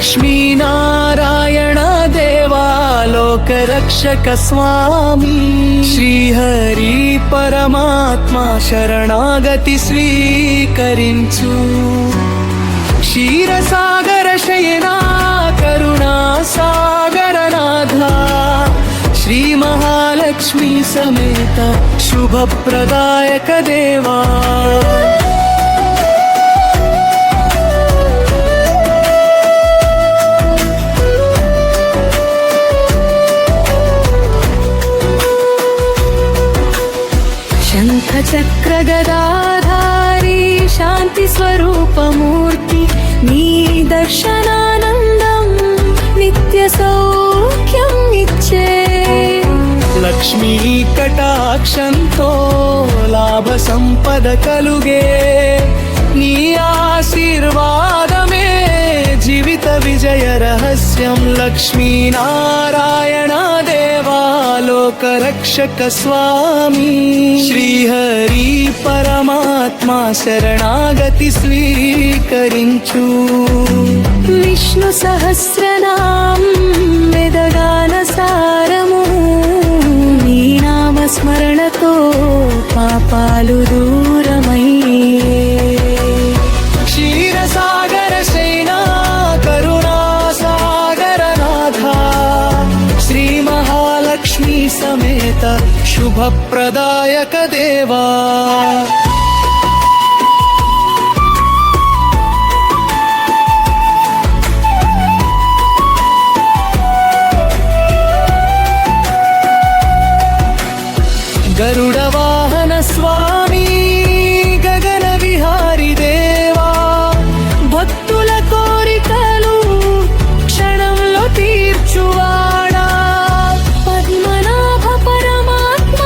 లక్ష్మీనారాయణ దేవా లోకరక్షక స్వామి శ్రీహరి పరమాత్మ శరణాగతి స్వీకరించు క్షీరసాగర శయనా కరుణా సాగర నాథ శ్రీ మహాలక్ష్మి సమేత శుభప్రదాయక దేవా శంఖ చక్ర గదాధారి శాంతి స్వరూపమూర్తి నీ దర్శనానందం నిత్య సౌఖ్యం ఇచ్చే లక్ష్మీ కటాక్షంతో లాభ సంపద కలుగే నీ ఆశీర్వాదమే జీవిత విజయ రహస్యం లక్ష్మీనారాయణ దేవా లోకరక్షక స్వామి శ్రీహరి పరమాత్మ శరణాగతి స్వీకరించు విష్ణు సహస్రనామం వేదగాన సారము నీ నామ స్మరణతో పాపాలు దూరమయ్యే క్షీరసాగర శయనా కరుణా సాగర నాథ శ్రీ మహాలక్ష్మి సమేత శుభప్రదాయక దేవా గరుడ వాహన స్వామి గగన విహారి దేవా భక్తుల కోరికలు క్షణంలో తీర్చువాడా పద్మనాభ పరమాత్మ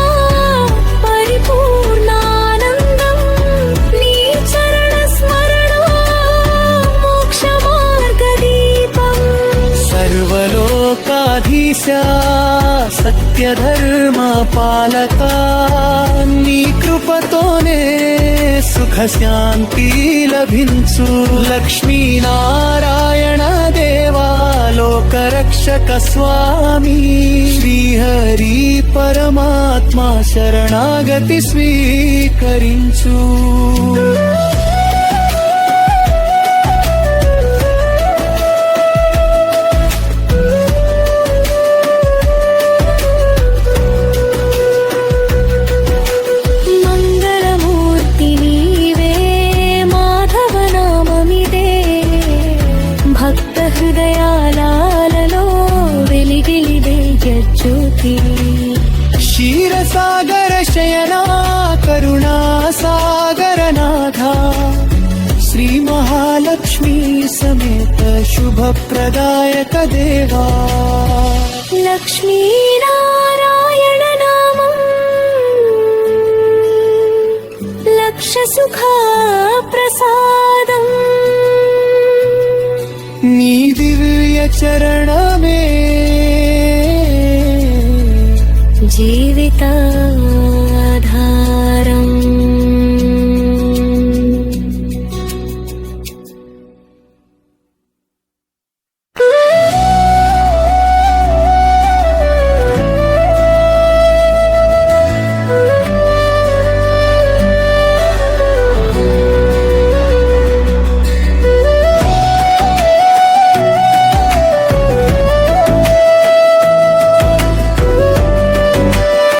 పరిపూర్ణానందం నీ చరణ స్మరణ మోక్ష మార్గ దీపం సర్వలోకాధీశ సత్య ధర్మ పాలక నీ కృపతోనే సుఖ శాంతి లభించు లక్ష్మీనారాయణ దేవా లోకరక్షక స్వామి శ్రీహరి పరమాత్మ శరణాగతి స్వీకరించు క్షీరసాగర శయనా కరుణా సాగర నాథ శ్రీ మహాలక్ష్మి సమేత శుభప్రదాయక దేవా లక్ష్మీనారాయణ నామం లక్ష సుఖ ప్రసాదం నీ దివ్య చరణమే జీవితాధారం